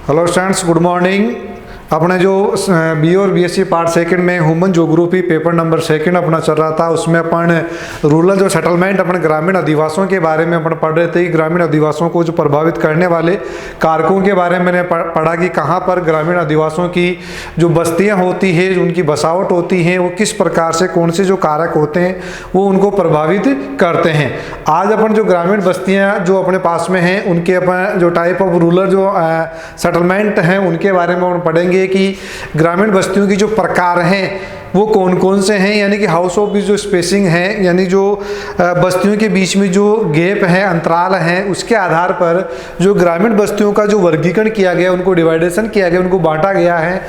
Hello students, good morning. अपने जो B और बीएससी पार्ट सेकंड में human geography paper number second अपना चल रहा था, उसमें अपन रूरल जो सेटलमेंट अपने ग्रामीण अधिवासियों के बारे में अपन पढ़ रहे थे। ग्रामीण अधिवासियों को जो प्रभावित करने वाले कारकों के बारे में मैंने पढ़ा कि कहाँ पर ग्रामीण अधिवासियों की जो बस्तियाँ होती है, उनकी बसावट होती है, वो किस प्रकार से कौन से जो कारक होते हैं वो उनको प्रभावित करते हैं। आज अपन जो ग्रामीण बस्तियाँ जो अपने पास में हैं उनके अपन जो टाइप ऑफ रूरल जो सेटलमेंट हैं उनके बारे में अपन पढ़ेंगे कि ग्रामीण बस्तियों की जो प्रकार हैं वो कौन कौन से हैं, यानी कि हाउस ऑफ की जो स्पेसिंग है, यानी जो बस्तियों के बीच में जो गैप है, अंतराल हैं, उसके आधार पर जो ग्रामीण बस्तियों का जो वर्गीकरण किया गया, उनको डिवाइडेशन किया गया, उनको बांटा गया है।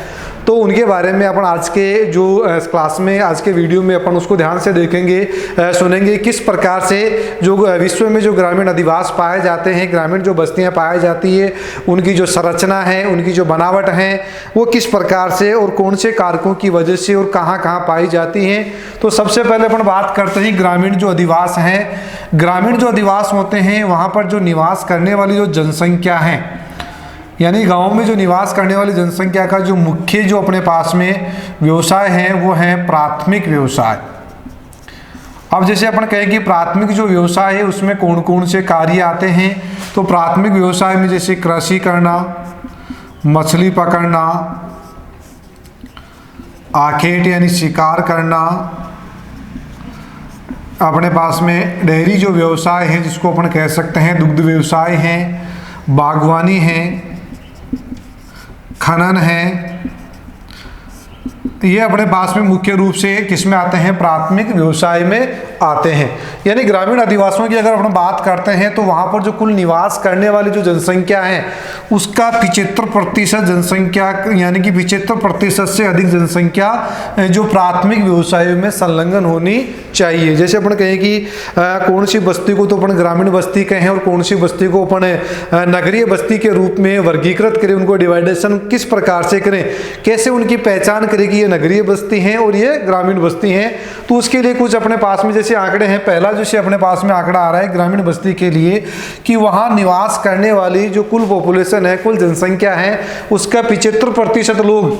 तो उनके बारे में अपन आज के जो क्लास में, आज के वीडियो में अपन उसको ध्यान से देखेंगे, सुनेंगे किस प्रकार से जो विश्व में जो ग्रामीण अधिवास पाए जाते हैं, ग्रामीण जो बस्तियां पाई जाती है, उनकी जो संरचना है, उनकी जो बनावट है, वो किस प्रकार से और कौन से कारकों की वजह से और कहाँ कहाँ पाई जाती हैं। तो सबसे पहले अपन बात करते हैं ग्रामीण जो अधिवास हैं। ग्रामीण जो अधिवास होते हैं वहाँ पर जो निवास करने वाली जो जनसंख्या है, यानी गांव में जो निवास करने वाली जनसंख्या का जो मुख्य जो अपने पास में व्यवसाय है वो है प्राथमिक व्यवसाय। अब जैसे अपन कहें कि प्राथमिक जो व्यवसाय है उसमें कौन कौन से कार्य आते हैं, तो प्राथमिक व्यवसाय में जैसे कृषि करना, मछली पकड़ना, आखेट यानी शिकार करना, अपने पास में डेयरी जो व्यवसाय है जिसको अपन कह सकते हैं दुग्ध व्यवसाय है, बागवानी है, खनन है, ये अपने पास में मुख्य रूप से किसमें आते हैं, प्राथमिक व्यवसाय में आते हैं। यानी ग्रामीण अधिवासियों की अगर अपन बात करते हैं तो वहाँ पर जो कुल निवास करने वाली जो जनसंख्या है उसका 75% जनसंख्या, यानी कि 75% से अधिक जनसंख्या जो प्राथमिक व्यवसायों में संलग्न होनी चाहिए। जैसे अपन कहें कि कौन सी बस्ती को तो अपन ग्रामीण बस्ती कहें और कौन सी बस्ती को अपन नगरीय बस्ती के रूप में वर्गीकृत करें, उनको डिवाइडेशन किस प्रकार से करें, कैसे उनकी पहचान करें कि ये नगरीय बस्ती हैं और ये ग्रामीण बस्ती हैं। तो उसके लिए कुछ अपने पास में जैसे आंकड़े हैं। पहला जैसे अपने पास में आंकड़ा आ रहा है ग्रामीण बस्ती के लिए कि वहाँ निवास करने वाली जो कुल पॉपुलेशन है, कुल जनसंख्या है, उसका 75% लोग,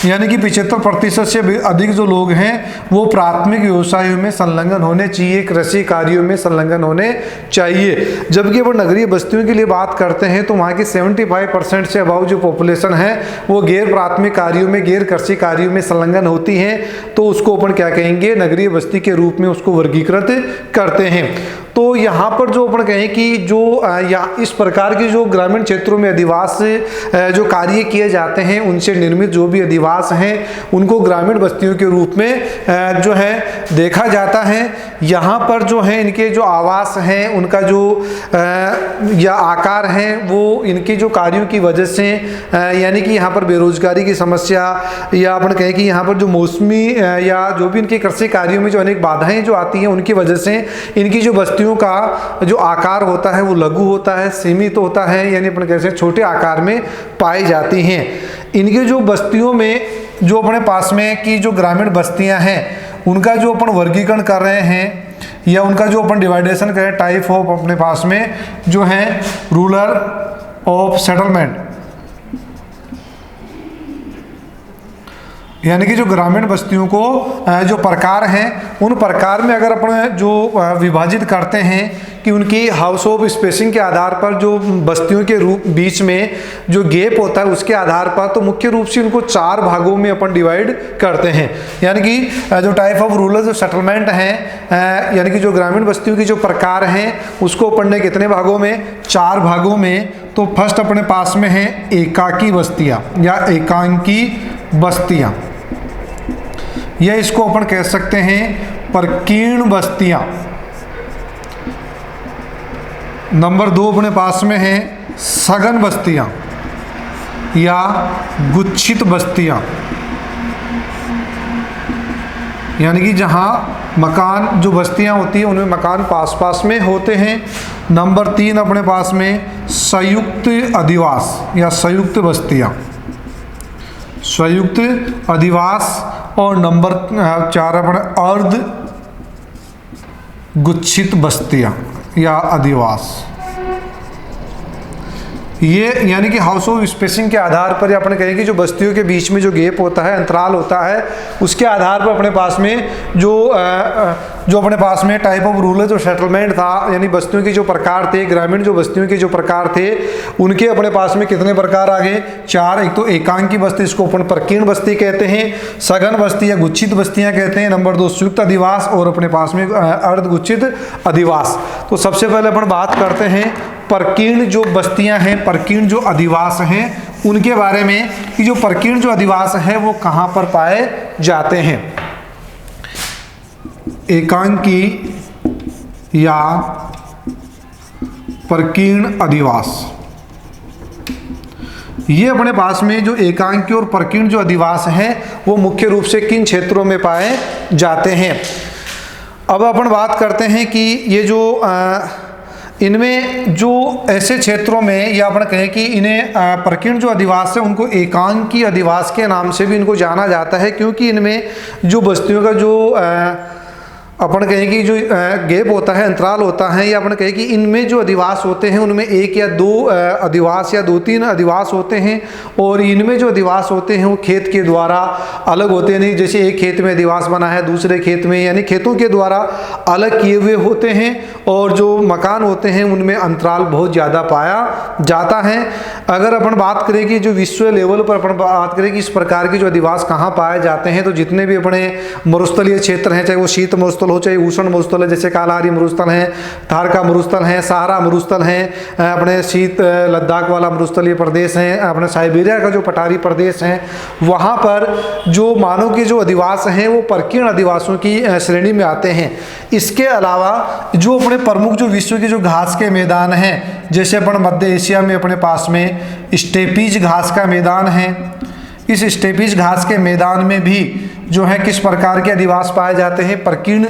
यानी कि 75% से अधिक जो लोग हैं वो प्राथमिक व्यवसायों में संलग्न होने चाहिए, कृषि कार्यों में संलग्न होने चाहिए। जबकि अपन नगरीय बस्तियों के लिए बात करते हैं तो वहाँ की 75% से अबाव जो पॉपुलेशन है वो गैर प्राथमिक कार्यों में, गैर कृषि कार्यों में संलग्न होती है। तो उसको अपन क्या कहेंगे, नगरीय बस्ती के रूप में उसको वर्गीकृत करते हैं। तो यहाँ पर जो अपन कहें कि जो या इस प्रकार के जो ग्रामीण क्षेत्रों में अधिवास जो कार्य किए जाते हैं, उनसे निर्मित जो भी अधिवास हैं उनको ग्रामीण बस्तियों के रूप में जो है देखा जाता है। यहाँ पर जो है इनके जो आवास हैं, उनका जो या आकार हैं, वो इनके जो कार्यों की वजह से, यानी कि यहाँ पर बेरोजगारी की समस्या, या अपन कहें कि यहाँ पर जो मौसमी या जो भी इनके कृषि कार्यों में जो अनेक बाधाएं जो आती हैं उनकी वजह से इनकी जो बस्तियों का जो आकार होता है वो लघु होता है, सीमित होता है, यानी अपन कैसे छोटे आकार में पाई जाती हैं। इनके जो बस्तियों में जो अपने पास में की जो ग्रामीण बस्तियां हैं उनका जो अपन वर्गीकरण कर रहे हैं या उनका जो अपन डिवाइडेशन करें टाइप ऑफ अपने पास में जो है रूरल ऑफ सेटलमेंट, यानी कि जो ग्रामीण बस्तियों को जो प्रकार हैं उन प्रकार में अगर अपन जो विभाजित करते हैं कि उनकी हाउस ऑफ स्पेसिंग के आधार पर जो बस्तियों के रूप बीच में जो गैप होता है उसके आधार पर, तो मुख्य रूप से उनको 4 भागों में अपन डिवाइड करते हैं। यानी कि जो टाइप ऑफ रूरल जो सेटलमेंट हैं, यानी कि जो ग्रामीण बस्तियों की जो प्रकार हैं उसको अपन ने कितने भागों में, 4 भागों में। तो फर्स्ट अपने पास में है एकाकी बस्तियाँ या एकांकी बस्तियाँ, यह इसको अपन कह सकते हैं प्रकीर्ण बस्तियां। नंबर 2 अपने पास में है सघन बस्तियां या गुच्छित बस्तियां, यानी कि जहां मकान जो बस्तियां होती हैं उनमें मकान पास पास में होते हैं। नंबर 3 अपने पास में संयुक्त अधिवास या संयुक्त बस्तियां, संयुक्त अधिवास। और नंबर 4 अपने अर्ध गुच्छित बस्तियां या अधिवास। ये यानी कि हाउस ऑफ स्पेसिंग के आधार पर, या अपने कहें कि जो बस्तियों के बीच में जो गैप होता है, अंतराल होता है, उसके आधार पर अपने पास में जो अपने पास में टाइप ऑफ रूरल जो सेटलमेंट था, यानी बस्तियों के जो प्रकार थे, ग्रामीण जो बस्तियों के जो प्रकार थे, उनके अपने पास में कितने प्रकार आ गए? 4। एक तो एकांकी बस्ती, इसको अपन प्रकीर्ण बस्ती कहते हैं, सघन बस्ती या गुच्छित बस्तियां कहते हैं। नंबर 2 संयुक्त अधिवास, और अपने पास में अर्धगुच्छित अधिवास। तो सबसे पहले अपन बात करते हैं प्रकीर्ण जो बस्तियां हैं, प्रकीर्ण जो अधिवास हैं, उनके बारे में कि जो प्रकीर्ण जो अधिवास है वो कहाँ पर पाए जाते हैं। एकांकी या प्रकीर्ण अधिवास, ये अपने पास में जो एकांकी और प्रकीर्ण जो अधिवास है वो मुख्य रूप से किन क्षेत्रों में पाए जाते हैं। अब अपन बात करते हैं कि ये जो इनमें जो ऐसे क्षेत्रों में, या अपन कहें कि इन्हें प्रकीर्ण जो अधिवास है उनको एकांकी अधिवास के नाम से भी इनको जाना जाता है, क्योंकि इनमें जो बस्तियों का जो अपन कहें कि जो गैप होता है, अंतराल होता है, या अपन कहें कि इनमें जो अधिवास होते हैं उनमें 1 या 2 अधिवास या 2-3 अधिवास होते हैं, और इनमें जो अधिवास होते हैं वो खेत के द्वारा अलग होते हैं। नहीं, जैसे एक खेत में अधिवास बना है, दूसरे खेत में, यानी खेतों के द्वारा अलग किए हुए होते हैं, और जो मकान होते हैं उनमें अंतराल बहुत ज़्यादा पाया जाता है। अगर अपन बात करें कि जो विश्व लेवल पर अपन बात करें कि इस प्रकार के जो अधिवास कहाँ पाए जाते हैं, तो जितने भी अपने मरुस्थलीय क्षेत्र हैं, चाहे वो शीत मरुस्थल हो चाहे उष्ण मरुस्थल है, जैसे कालाहारी मरुस्थल है, थारका मरुस्थल है, सहारा मरुस्थल है, अपने शीत लद्दाख वाला मरुस्थलीय प्रदेश है, अपने साइबेरिया का जो पठारी प्रदेश है, वहाँ पर जो मानव के जो अधिवास हैं वो प्रकीर्ण अधिवासों की श्रेणी में आते हैं। इसके अलावा जो अपने प्रमुख जो विश्व के जो घास के मैदान हैं, जैसे अपन मध्य एशिया में अपने पास में स्टेपीज घास का मैदान है, इस स्टेपीज घास के मैदान में भी जो है किस प्रकार के अधिवास पाए जाते हैं? प्रकीर्ण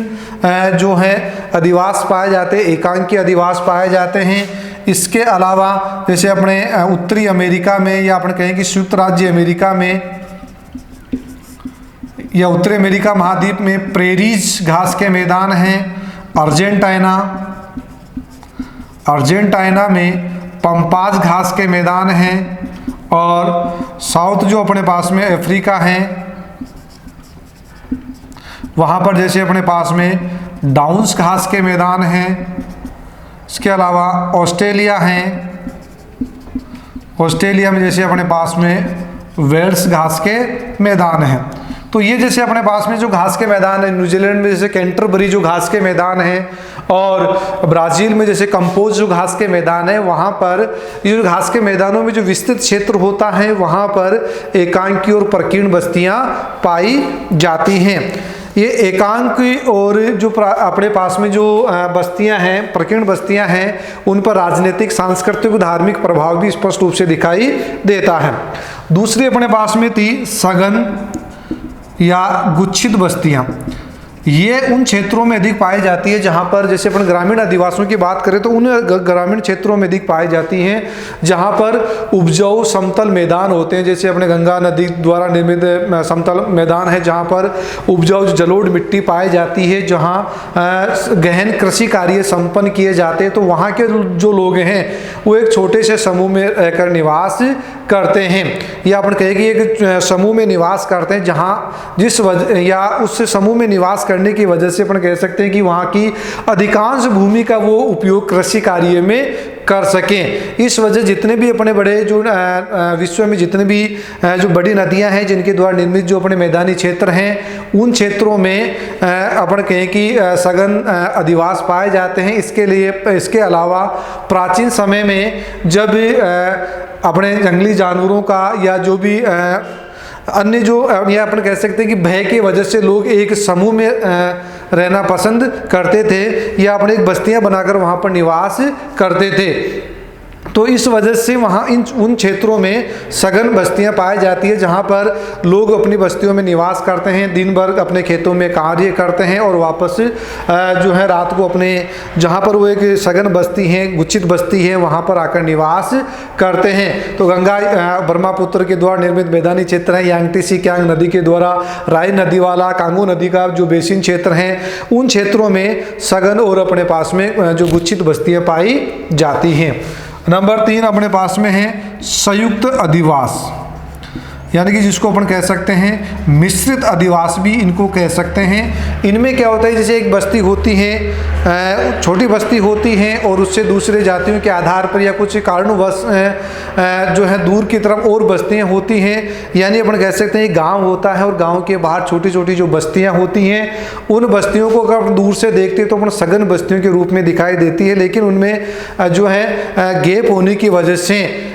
जो है अधिवास पाए जाते हैं, एकांकी अधिवास पाए जाते हैं। इसके अलावा जैसे अपने उत्तरी अमेरिका में, या अपन कहें कि संयुक्त राज्य अमेरिका में या उत्तरी अमेरिका महाद्वीप में प्रेरीज घास के मैदान हैं। अर्जेंटीना में पंपाज घास के मैदान हैं, और साउथ जो अपने पास में अफ्रीका है, वहाँ पर जैसे अपने पास में डाउन्स घास के मैदान हैं। इसके अलावा ऑस्ट्रेलिया है, ऑस्ट्रेलिया में जैसे अपने पास में वेल्स घास के मैदान हैं। तो ये जैसे अपने पास में जो घास के मैदान है, न्यूजीलैंड में जैसे कैंटरबरी जो घास के मैदान है, और ब्राज़ील में जैसे कंपोज जो घास के मैदान है, वहाँ पर ये जो घास के मैदानों में जो विस्तृत क्षेत्र होता है वहाँ पर एकांकी और प्रकीर्ण बस्तियाँ पाई जाती हैं। ये एकांकी और जो अपने पास में जो बस्तियां हैं, प्रकीर्ण बस्तियां हैं, उन पर राजनीतिक, सांस्कृतिक, धार्मिक प्रभाव भी स्पष्ट रूप से दिखाई देता है। दूसरी अपने पास में थी सघन या गुच्छित बस्तियां। ये उन क्षेत्रों में अधिक पाई जाती है जहाँ पर, जैसे अपन ग्रामीण अधिवासियों की बात करें तो उन ग्रामीण क्षेत्रों में अधिक पाई जाती हैं जहाँ पर उपजाऊ समतल मैदान होते हैं। जैसे अपने गंगा नदी द्वारा निर्मित समतल मैदान है जहाँ पर उपजाऊ जलोढ़ मिट्टी पाई जाती है, जहाँ गहन कृषि कार्य संपन्न किए जाते हैं। तो वहाँ के जो लोग हैं वो एक छोटे से समूह में रहकर निवास करते हैं, या अपन कहें कि एक समूह में निवास करते हैं, जहाँ जिस वजह या उस समूह में निवास करने की वजह से अपन कह सकते हैं कि वहाँ की अधिकांश भूमि का वो उपयोग कृषि कार्य में कर सकें। इस वजह जितने भी अपने बड़े जो विश्व में जितने भी जो बड़ी नदियां हैं जिनके द्वारा निर्मित जो अपने मैदानी क्षेत्र हैं, उन क्षेत्रों में अपन कहें कि सघन अधिवास पाए जाते हैं। इसके अलावा प्राचीन समय में जब अपने जंगली जानवरों का या जो भी अन्य जो या अपन कह सकते हैं कि भय की वजह से लोग एक समूह में रहना पसंद करते थे, या अपने एक बस्तियां बनाकर वहाँ पर निवास करते थे। तो इस वजह से वहाँ उन क्षेत्रों में सघन बस्तियां पाई जाती है जहाँ पर लोग अपनी बस्तियों में निवास करते हैं, दिन भर अपने खेतों में कार्य करते हैं और वापस जो है रात को अपने जहाँ पर वो एक सघन बस्ती है, गुच्छित बस्ती है, वहाँ पर आकर निवास करते हैं। तो गंगा ब्रह्मपुत्र के द्वारा निर्मित मैदानी क्षेत्र है, यांगटी सिकियांग नदी के द्वारा राई नदी वाला कांगो नदी का जो बेसिन क्षेत्र हैं, उन क्षेत्रों में सघन और अपने पास में जो गुच्छित बस्तियाँ पाई जाती हैं। नंबर 3 अपने पास में है संयुक्त अधिवास, यानी कि जिसको अपन कह सकते हैं मिश्रित अधिवास भी इनको कह सकते हैं। इनमें क्या होता है, जैसे एक बस्ती होती है, छोटी बस्ती होती है और उससे दूसरे जातियों के आधार पर या कुछ कारणवश जो है दूर की तरफ और बस्तियां होती हैं, यानी अपन कह सकते हैं गांव होता है और गांव के बाहर छोटी छोटी जो बस्तियां होती हैं, उन बस्तियों को अगर दूर से देखते हैं तो अपन सघन बस्तियों के रूप में दिखाई देती है, लेकिन उनमें जो है गैप होने की वजह से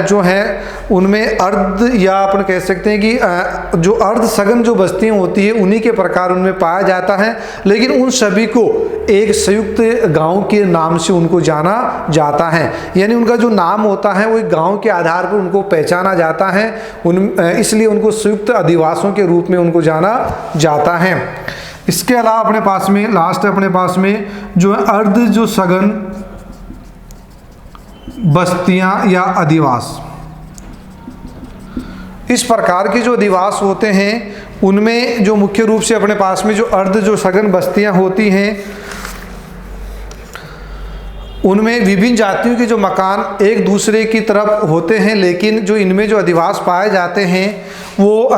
जो है उनमें अर्ध या अपन कह सकते हैं कि जो अर्ध सघन जो बस्तियां होती है उन्हीं के प्रकार उनमें पाया जाता है, लेकिन उन सभी को एक संयुक्त गांव के नाम से उनको जाना जाता है, यानी उनका जो नाम होता है वो एक गांव के आधार पर उनको पहचाना जाता है, इसलिए उनको संयुक्त अधिवासों के रूप में उनको जाना जाता है। इसके अलावा अपने पास में लास्ट अपने पास में जो है अर्ध जो सघन बस्तियां या अधिवास, इस प्रकार के जो अधिवास होते हैं उनमें जो मुख्य रूप से अपने पास में जो अर्ध जो सघन बस्तियां होती हैं उनमें विभिन्न जातियों के जो मकान एक दूसरे की तरफ होते हैं, लेकिन जो इनमें जो अधिवास पाए जाते हैं वो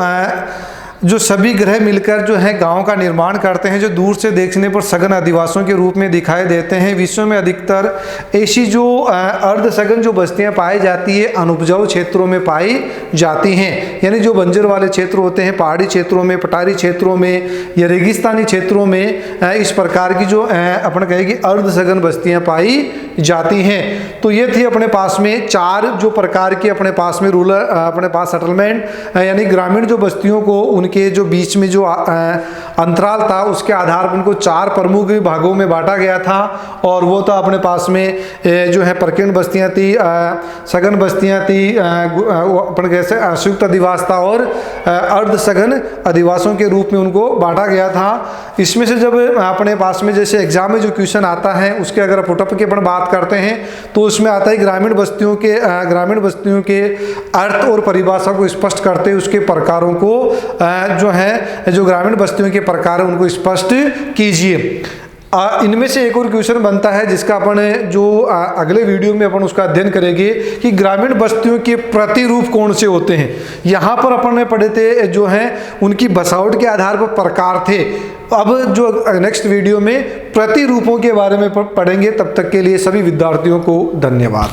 जो सभी ग्रह मिलकर जो है गांव का निर्माण करते हैं, जो दूर से देखने पर सघन अधिवासों के रूप में दिखाई देते हैं। विश्व में अधिकतर ऐसी जो अर्ध सघन जो बस्तियां पाई जाती है अनुपजाऊ क्षेत्रों में पाई जाती हैं, यानी जो बंजर वाले क्षेत्र होते हैं, पहाड़ी क्षेत्रों में, पठारी क्षेत्रों में या रेगिस्तानी क्षेत्रों में इस प्रकार की जो अपन कहेंगे अर्ध सघन बस्तियां पाई जाती हैं। तो ये थी अपने पास में 4 जो प्रकार के अपने पास में रूरल अपने पास सेटलमेंट यानी ग्रामीण जो बस्तियों को उनके जो बीच में जो अंतराल था उसके आधार पर उनको 4 प्रमुख भागों में बांटा गया था, और वो था अपने पास में जो है प्रकीर्ण बस्तियां थी, सघन बस्तियां थी, अपन कैसे संयुक्त अधिवास था और अर्ध सघन अधिवासों के रूप में उनको बांटा गया था। इसमें से जब अपने पास में जैसे एग्जाम में जो क्वेश्चन आता है उसके अगर पुटअप की अपन बात करते हैं तो उसमें आता है ग्रामीण बस्तियों के अर्थ और परिभाषा को स्पष्ट करते हुए उसके प्रकारों को जो है जो ग्रामीण बस्तियों के प्रकार है उनको स्पष्ट कीजिए। इनमें से एक और क्वेश्चन बनता है जिसका अपन जो अगले वीडियो में अपन उसका अध्ययन करेंगे कि ग्रामीण बस्तियों के प्रतिरूप कौन से होते हैं। यहाँ पर अपन ने पढ़े थे जो है उनकी बसावट के आधार पर प्रकार थे, अब जो नेक्स्ट वीडियो में प्रतिरूपों के बारे में पढ़ेंगे। तब तक के लिए सभी विद्यार्थियों को धन्यवाद।